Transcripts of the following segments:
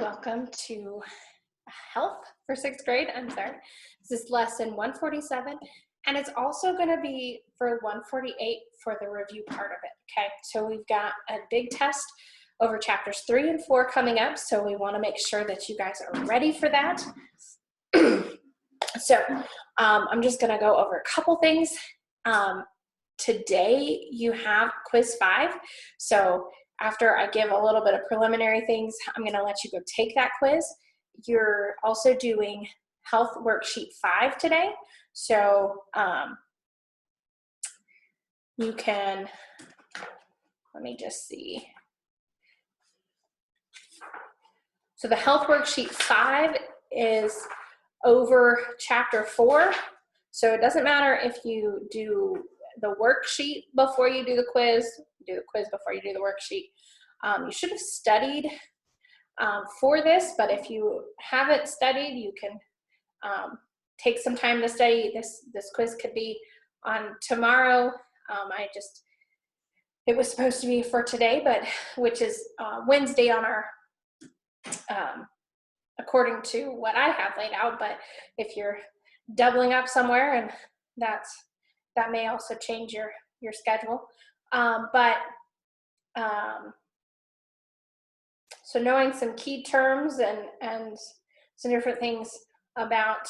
welcome to Health for 6th grade. I'm sorry. This is lesson 147, and it's also going to be for 148 for the review part of it, okay? So we've got a big test over chapters 3 and 4 coming up, so we want to make sure that you guys are ready for that. So I'm just going to go over a couple things. Today you have quiz 5, so after I give a little bit of preliminary things, I'm going to let you go take that quiz. You're also doing health worksheet 5 today. So you can, let me just see. So the health worksheet 5 is over chapter 4. So it doesn't matter if you do the worksheet before you do the quiz before you do the worksheet. You should have studied for this, but if you haven't studied, you can take some time to study. This quiz could be on tomorrow. It was supposed to be for today, but which is Wednesday on our, according to what I have laid out, but if you're doubling up somewhere, and that may also change your schedule. So knowing some key terms and some different things about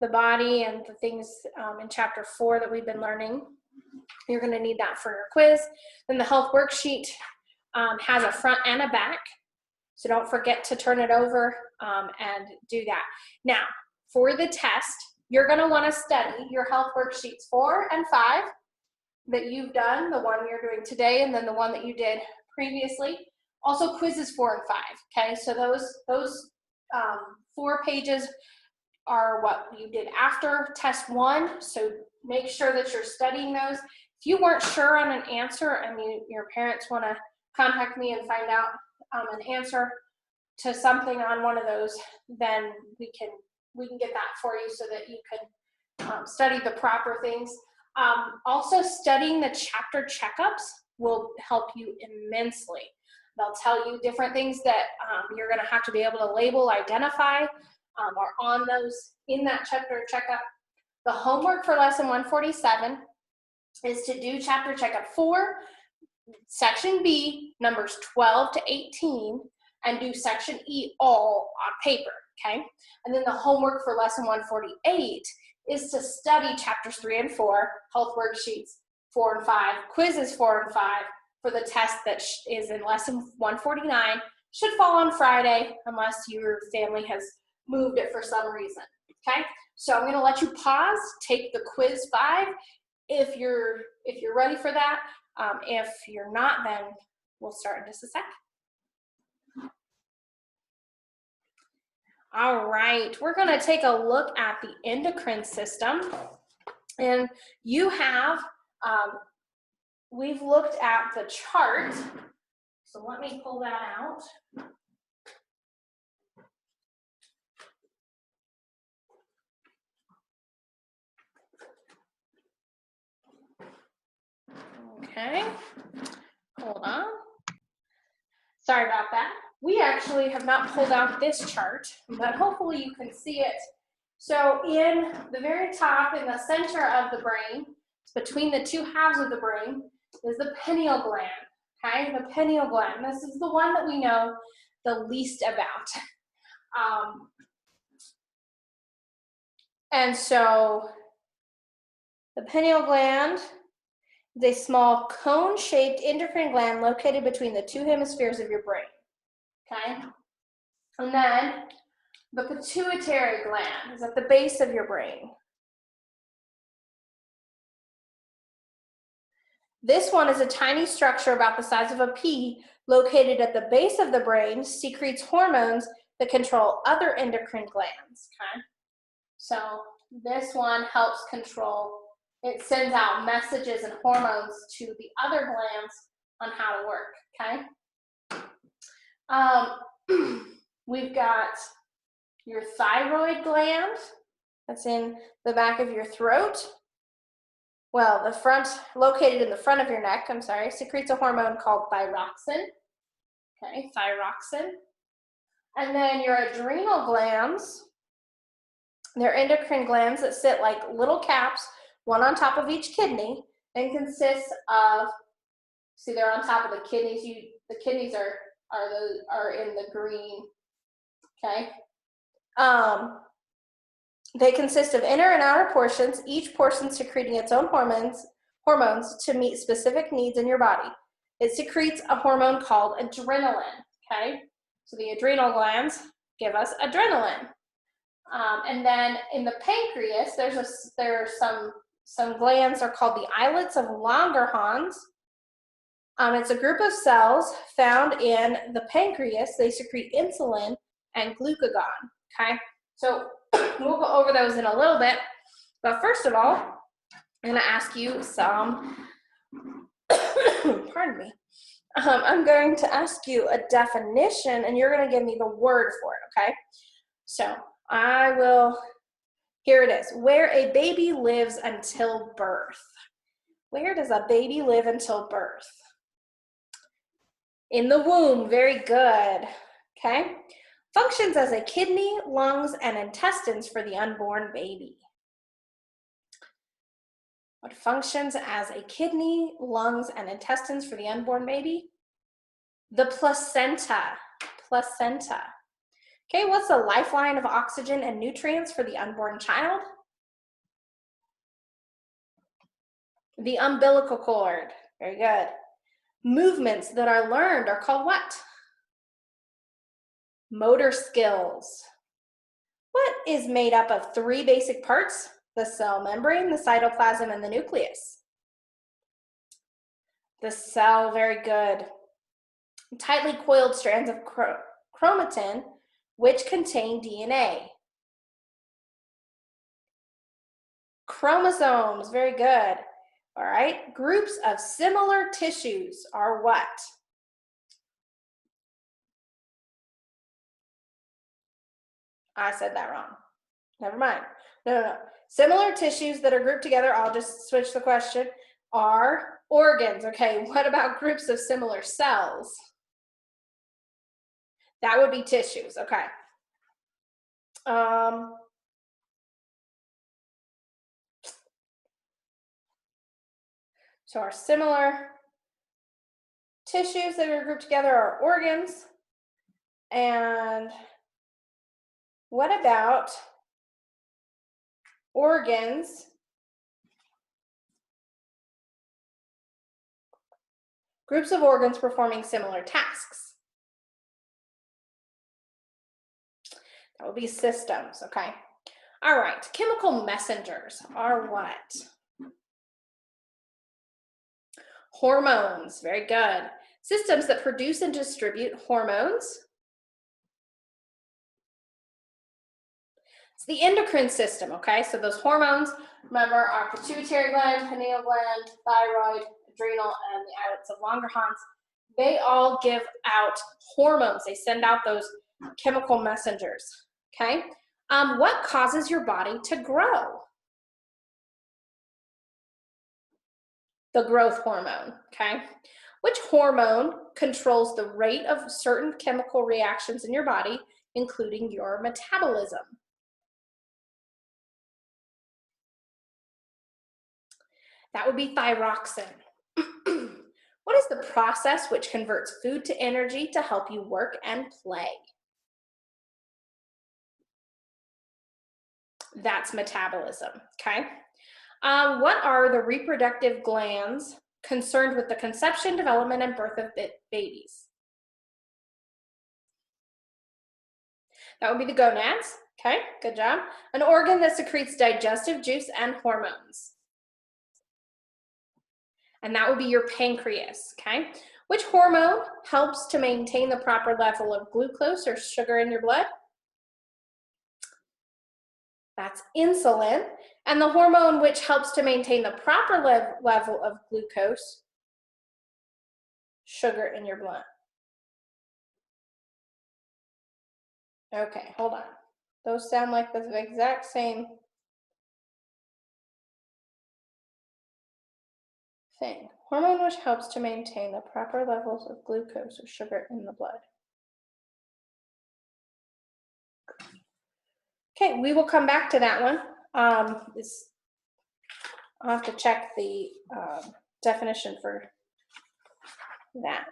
the body and the things in chapter 4 that we've been learning, you're going to need that for your quiz. Then the health worksheet has a front and a back, so don't forget to turn it over and do that. Now, for the test, you're going to want to study your health worksheets 4 and 5 that you've done, the one you're doing today, and then the one that you did previously. Also quizzes 4 and 5, okay? So those 4 pages are what you did after test 1, so make sure that you're studying those. If you weren't sure on an answer and your parents want to contact me and find out an answer to something on one of those, then we can get that for you so that you can study the proper things. Also, studying the chapter checkups will help you immensely. They'll tell you different things that you're going to have to be able to label, identify, or on those in that chapter checkup. The homework for lesson 147 is to do chapter checkup 4, section B, numbers 12 to 18, and do section E all on paper, okay? And then the homework for lesson 148 is to study chapters 3 and 4, health worksheets 4 and 5, quizzes 4 and 5, for the test that is in lesson 149. Should fall on Friday unless your family has moved it for some reason, okay? So I'm gonna let you pause, take the quiz 5 if you're ready for that. If you're not, then we'll start in just a sec. All right, we're gonna take a look at the endocrine system. And you have, we've looked at the chart, so let me pull that out. Okay, hold on. Sorry about that. We actually have not pulled out this chart, but hopefully you can see it. So in the very top, in the center of the brain, between the two halves of the brain, is the pineal gland, okay? The pineal gland. This is the one that we know the least about. And so the pineal gland is a small cone-shaped endocrine gland located between the two hemispheres of your brain, okay? And then the pituitary gland is at the base of your brain. This one is a tiny structure about the size of a pea located at the base of the brain, secretes hormones that control other endocrine glands, okay? So this one helps control, it sends out messages and hormones to the other glands on how to work, okay? We've got your thyroid gland, that's in the back of your throat. Well, the front, located in the front of your neck, secretes a hormone called thyroxine. Okay, thyroxine. And then your adrenal glands, they're endocrine glands that sit like little caps, one on top of each kidney, and consists of, see, they're on top of the kidneys. The kidneys are in the green. Okay. They consist of inner and outer portions, each portion secreting its own hormones to meet specific needs in your body. It secretes a hormone called adrenaline. Okay. So the adrenal glands give us adrenaline. And then in the pancreas, there are some glands are called the islets of Langerhans. It's a group of cells found in the pancreas. They secrete insulin and glucagon. Okay, so we'll go over those in a little bit. But first of all, I'm going to ask you some. Pardon me. I'm going to ask you a definition, and you're going to give me the word for it. Okay, so I will. Here it is. Where a baby lives until birth. Where does a baby live until birth? In the womb. Very good. Okay. Functions as a kidney, lungs, and intestines for the unborn baby. What functions as a kidney, lungs, and intestines for the unborn baby? The placenta. Placenta. Okay, what's the lifeline of oxygen and nutrients for the unborn child? The umbilical cord. Very good. Movements that are learned are called what? Motor skills. What is made up of 3 basic parts? The cell membrane, the cytoplasm, and the nucleus. The cell, very good. Tightly coiled strands of chromatin, which contain DNA. Chromosomes, very good. All right, groups of similar tissues are what? I said that wrong. Never mind. No. Similar tissues that are grouped together, I'll just switch the question, are organs. Okay, what about groups of similar cells? That would be tissues. Okay. So our similar tissues that are grouped together are organs. And what about organs groups of organs performing similar tasks? That would be systems. Okay. All right, chemical messengers are what? Hormones, very good. Systems that produce and distribute hormones. It's the endocrine system, okay? So those hormones, remember, are Pituitary Gland, Pineal Gland, Thyroid, Adrenal, and the islets of Langerhans. They all give out hormones. They send out those chemical messengers, okay? What causes your body to grow? The growth hormone, okay? Which hormone controls the rate of certain chemical reactions in your body, including your metabolism? That would be thyroxine. What is the process which converts food to energy to help you work and play? That's metabolism, okay? What are the reproductive glands concerned with the conception, development, and birth of babies? That would be the gonads, okay? Good job. An organ that secretes digestive juice and hormones. And that would be your pancreas, okay? Which hormone helps to maintain the proper level of glucose or sugar in your blood? That's insulin. And the hormone which helps to maintain the proper level of glucose, sugar in your blood. Okay, hold on. Those sound like the exact same thing. Hormone which helps to maintain the proper levels of glucose or sugar in the blood. Okay, we will come back to that one. I'll have to check the definition for that.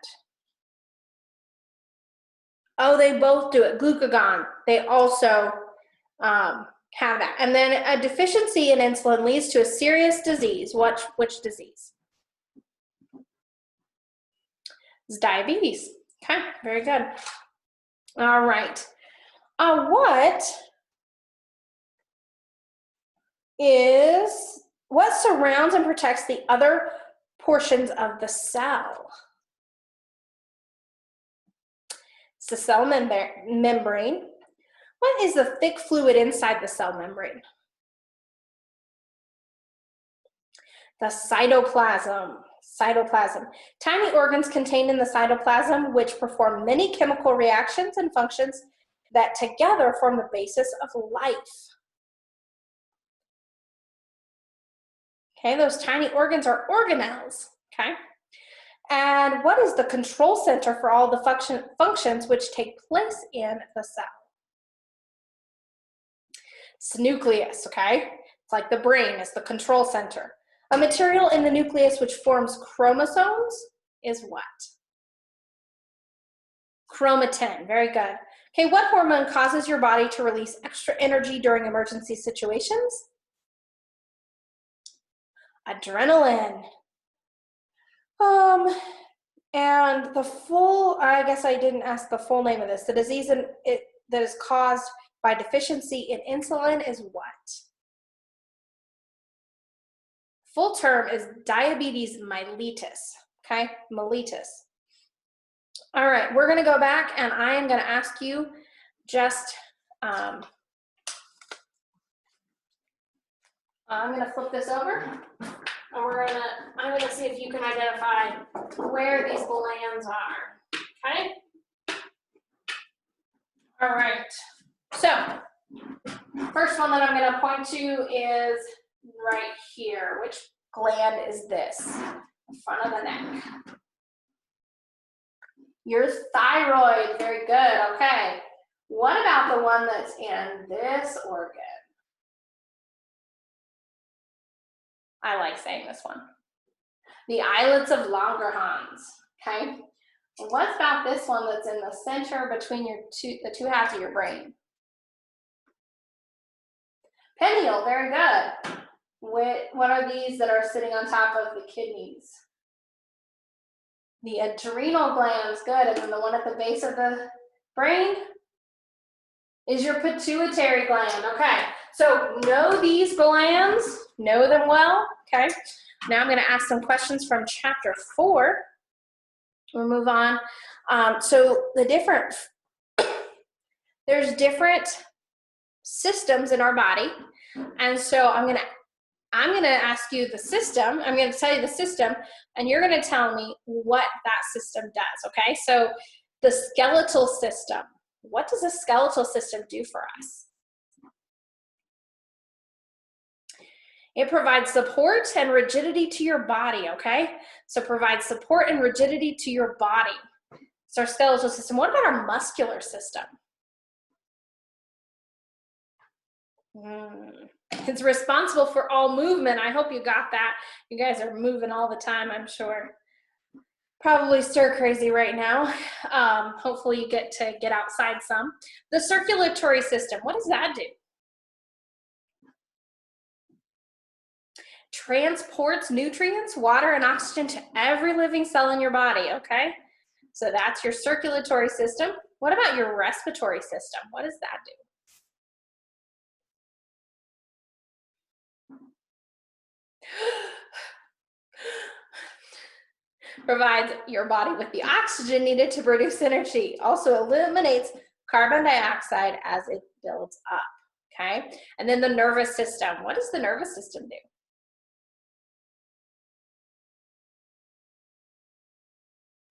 Oh, they both do it. Glucagon, they also have that. And then a deficiency in insulin leads to a serious disease. Which disease? It's diabetes. Okay, very good. All right. What surrounds and protects the other portions of the cell? It's the cell membrane. What is the thick fluid inside the cell membrane? The cytoplasm. Cytoplasm. Tiny organs contained in the cytoplasm which perform many chemical reactions and functions that together form the basis of life. Okay, those tiny organs are organelles, okay? And what is the control center for all the functions which take place in the cell? It's the nucleus, okay? It's like the brain, it's the control center. A material in the nucleus which forms chromosomes is what? Chromatin, very good. Okay, what hormone causes your body to release extra energy during emergency situations? Adrenaline. And the full, I guess I didn't ask the full name of this. The disease that is caused by deficiency in insulin is what? Full term is diabetes mellitus, okay? Mellitus. All right, we're gonna go back and I am gonna ask you just, I'm gonna flip this over and I'm gonna see if you can identify where these glands are, okay? All right, so first one that I'm gonna point to is right here. Which gland is this? The front of the neck. Your thyroid, very good, okay. What about the one that's in this organ? I like saying this one. The islets of Langerhans, okay? And what about this one that's in the center between the two halves of your brain? Pineal, very good. What are these that are sitting on top of the kidneys? The adrenal glands, good. And then the one at the base of the brain is your pituitary gland, okay. So know these glands, know them well, okay. Now I'm gonna ask some questions from chapter 4. We'll move on. So there's different systems in our body. And so I'm gonna ask you the system. I'm gonna tell you the system and you're gonna tell me what that system does, okay? So the skeletal system, what does the skeletal system do for us? It provides support and rigidity to your body, okay? So provides support and rigidity to your body. It's our skeletal system. What about our muscular system? It's responsible for all movement. I hope you got that. You guys are moving all the time, I'm sure. Probably stir crazy right now. Hopefully you get to get outside some. The circulatory system, what does that do? Transports nutrients, water, and oxygen to every living cell in your body, okay? So that's your circulatory system. What about your respiratory system? What does that do? Provides your body with the oxygen needed to produce energy. Also eliminates carbon dioxide as it builds up, okay? And then the nervous system. What does the nervous system do?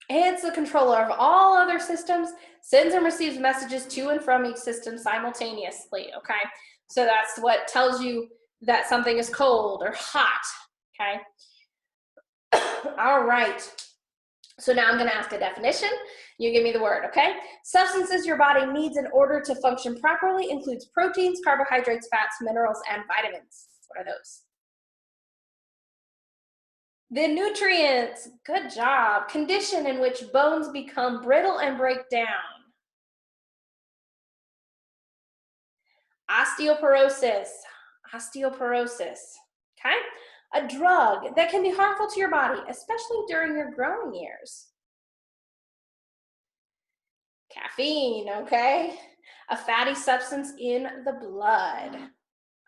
It's the controller of all other systems, sends and receives messages to and from each system simultaneously, okay? So that's what tells you that something is cold or hot, okay? All right. So now I'm going to ask a definition. You give me the word, okay? Substances your body needs in order to function properly includes proteins, carbohydrates, fats, minerals, and vitamins. What are those? The nutrients. Good job. Condition in which bones become brittle and break down. Osteoporosis. Osteoporosis. Okay? A drug that can be harmful to your body, especially during your growing years. Caffeine, okay? A fatty substance in the blood.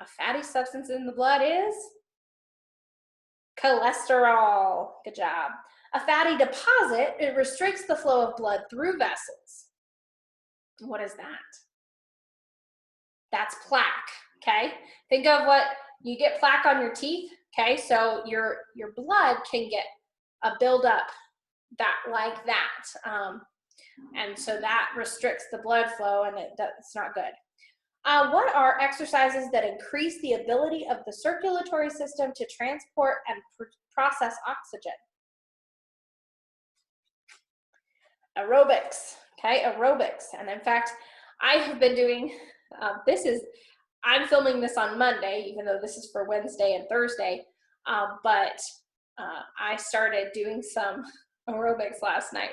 A fatty substance in the blood is cholesterol. Good job. A fatty deposit, it restricts the flow of blood through vessels. What is that? That's plaque, okay? Think of what, you get plaque on your teeth, okay? So your blood can get a buildup like that. And so that restricts the blood flow, and it's not good. What are exercises that increase the ability of the circulatory system to transport and process oxygen? Aerobics, okay, aerobics. And in fact, I have been doing, I'm filming this on Monday, even though this is for Wednesday and Thursday, but I started doing some aerobics last night.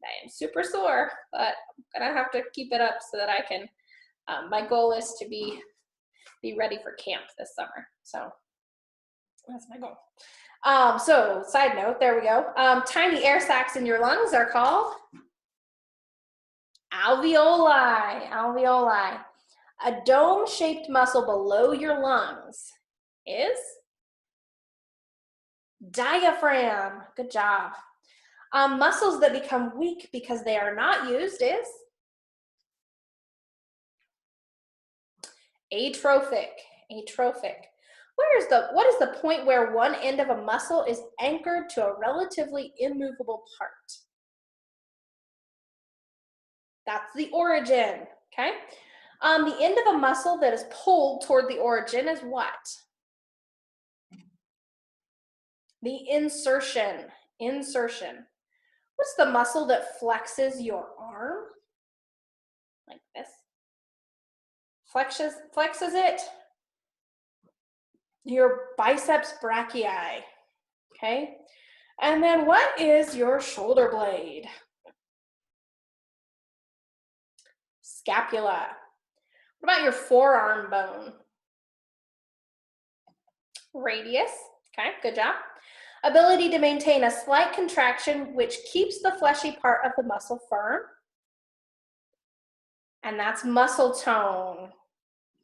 I am super sore, but I'm gonna have to keep it up so that I can, my goal is to be ready for camp this summer. So that's my goal. So side note, there we go. Tiny air sacs in your lungs are called alveoli. Alveoli. A dome-shaped muscle below your lungs is diaphragm. Good job. Muscles that become weak because they are not used is atrophic. Atrophic. What is the point where one end of a muscle is anchored to a relatively immovable part? That's the origin, okay? The end of a muscle that is pulled toward the origin is what? The insertion. Insertion. What's the muscle that flexes your arm? Like this. Flexes it. Your biceps brachii, okay? And then what is your shoulder blade? Scapula. What about your forearm bone? Radius, okay, good job. Ability to maintain a slight contraction which keeps the fleshy part of the muscle firm. And that's muscle tone.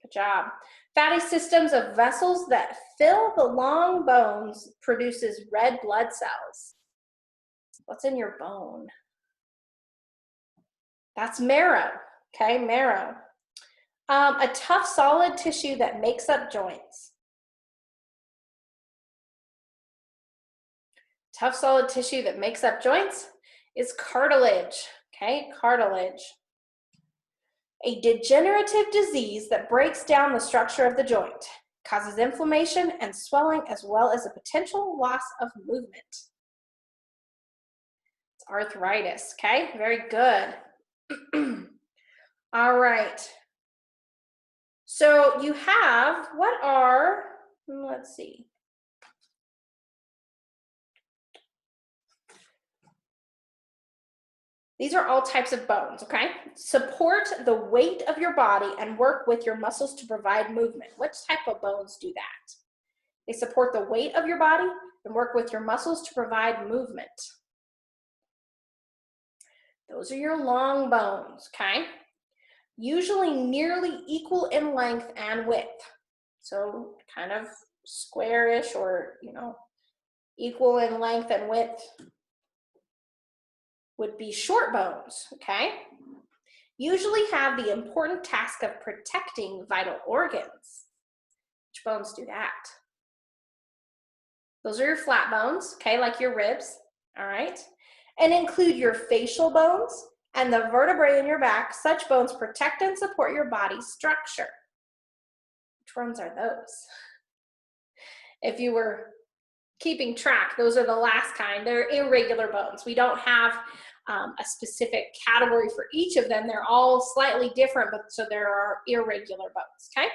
Good job. Fatty systems of vessels that fill the long bones produces red blood cells. What's in your bone? That's marrow, okay, marrow. A tough solid tissue that makes up joints. Tough solid tissue that makes up joints is cartilage, okay, cartilage. A degenerative disease that breaks down the structure of the joint, causes inflammation and swelling as well as a potential loss of movement. It's arthritis, okay, very good. All right. So you have, what are, let's see. These are all types of bones, okay? Support the weight of your body and work with your muscles to provide movement. Which type of bones do that? They support the weight of your body and work with your muscles to provide movement. Those are your long bones, okay? Usually nearly equal in length and width. So kind of squarish or, you know, equal in length and width would be short bones, okay? Usually have the important task of protecting vital organs. Which bones do that? Those are your flat bones, okay, like your ribs, all right? And include your facial bones and the vertebrae in your back. Such bones protect and support your body's structure. Which ones are those? If you were keeping track, those are the last kind. They're irregular bones. We don't have a specific category for each of them. They're all slightly different, but so there are irregular bones, okay?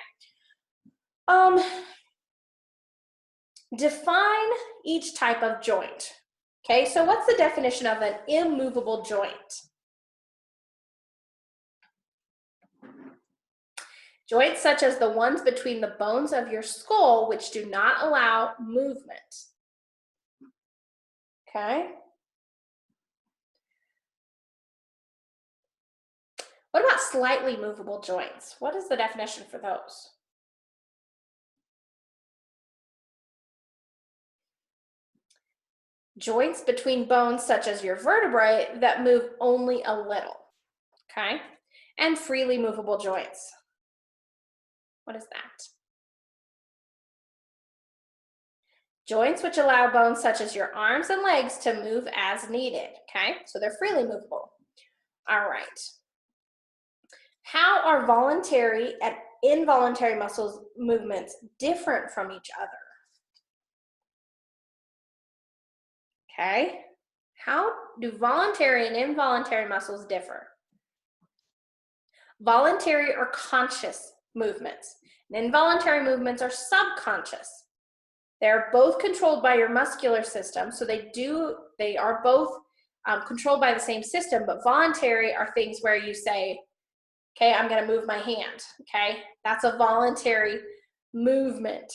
Define each type of joint. Okay, so what's the definition of an immovable joint? Joints such as the ones between the bones of your skull, which do not allow movement. Okay. What about slightly movable joints? What is the definition for those? Joints between bones such as your vertebrae that move only a little, okay? And freely movable joints. What is that? Joints which allow bones such as your arms and legs to move as needed, okay? So they're freely movable. All right. How are voluntary and involuntary muscles movements different from each other? Okay, how do voluntary and involuntary muscles differ? Voluntary are conscious movements, and involuntary movements are subconscious. They're both controlled by your muscular system, so they are both controlled by the same system, but voluntary are things where you say, okay, I'm gonna move my hand, okay? That's a voluntary movement,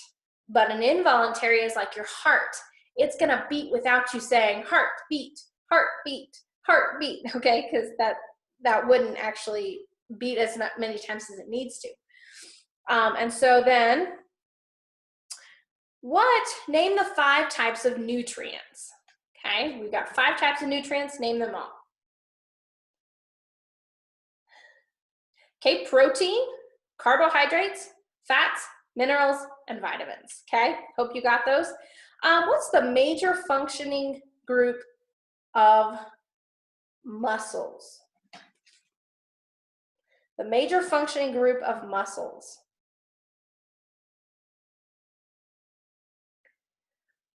but an involuntary is like your heart. It's gonna beat without you saying heart beat, heart beat, heart beat, okay? Because that wouldn't actually beat as many times as it needs to. And so then, name the 5 types of nutrients, okay? We've got 5 types of nutrients, name them all. Okay, protein, carbohydrates, fats, minerals, and vitamins, okay? Hope you got those. What's the major functioning group of muscles? The major functioning group of muscles.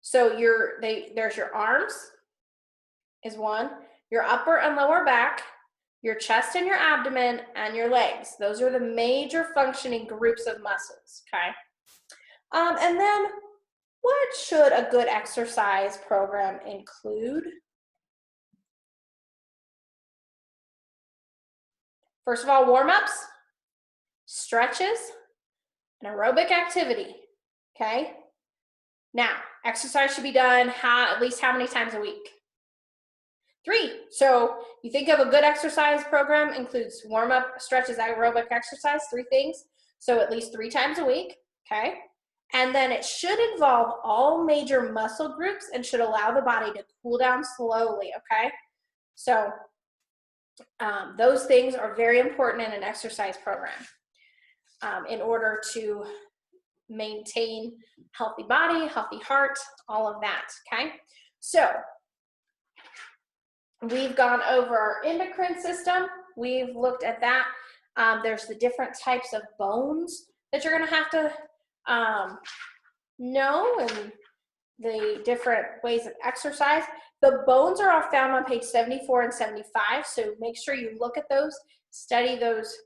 So there's your arms is one, your upper and lower back, your chest and your abdomen, and your legs. Those are the major functioning groups of muscles, okay? And then what should a good exercise program include? First of all, warm-ups, stretches, and aerobic activity, okay? Now, exercise should be done at least how many times a week? 3. So you think of a good exercise program includes warm-up, stretches, aerobic exercise, 3 things. So at least 3 times a week, okay? And then it should involve all major muscle groups and should allow the body to cool down slowly, okay? So those things are very important in an exercise program in order to maintain healthy body, healthy heart, all of that, okay? So we've gone over our endocrine system. We've looked at that. There's the different types of bones that you're gonna have to know, and the different ways of exercise. The bones are all found on page 74 and 75, so make sure you look at those, study those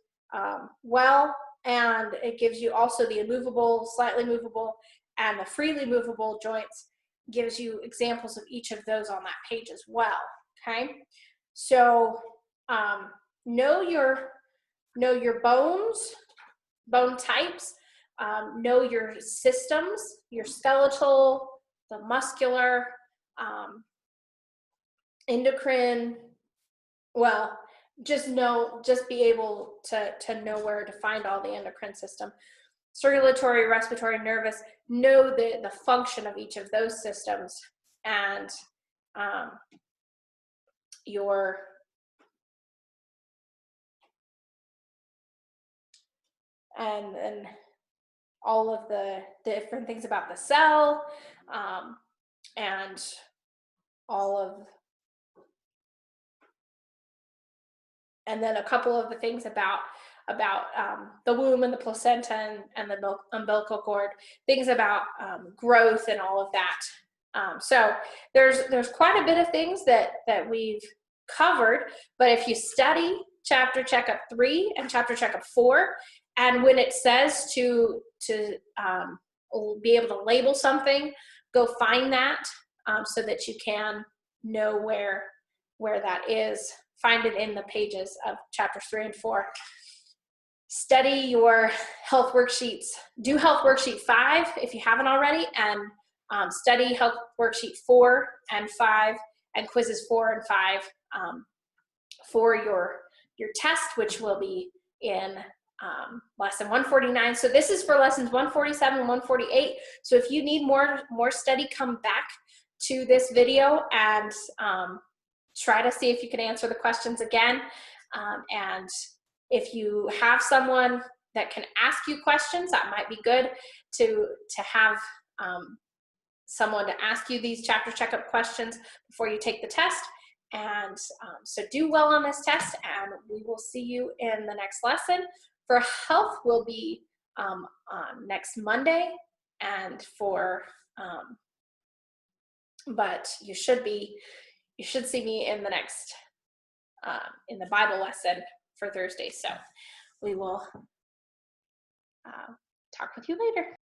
well, and it gives you also the immovable, slightly movable, and the freely movable joints, gives you examples of each of those on that page as well, okay? So know your bones, bone types, know your systems, your skeletal, the muscular, endocrine, well, just be able to know where to find all the endocrine system. Circulatory, respiratory, nervous, know the function of each of those systems, and and all of the different things about the cell, and and then a couple of the things about the womb and the placenta and the umbilical cord, things about growth and all of that So there's quite a bit of things that we've covered, but if you study chapter checkup 3 and chapter checkup 4, and when it says to be able to label something, go find that so that you can know where that is. Find it in the pages of chapters 3 and 4. Study your health worksheets. Do health worksheet 5 if you haven't already, and study health worksheet 4 and 5 and quizzes 4 and 5 for your test, which will be in lesson 149. So this is for lessons 147 and 148. So if you need more study, come back to this video and try to see if you can answer the questions again. And if you have someone that can ask you questions, that might be good to have someone to ask you these chapter checkup questions before you take the test. And so do well on this test, and we will see you in the next lesson. For health will be on next Monday, and for but you should see me in the next in the Bible lesson for Thursday. So we will talk with you later.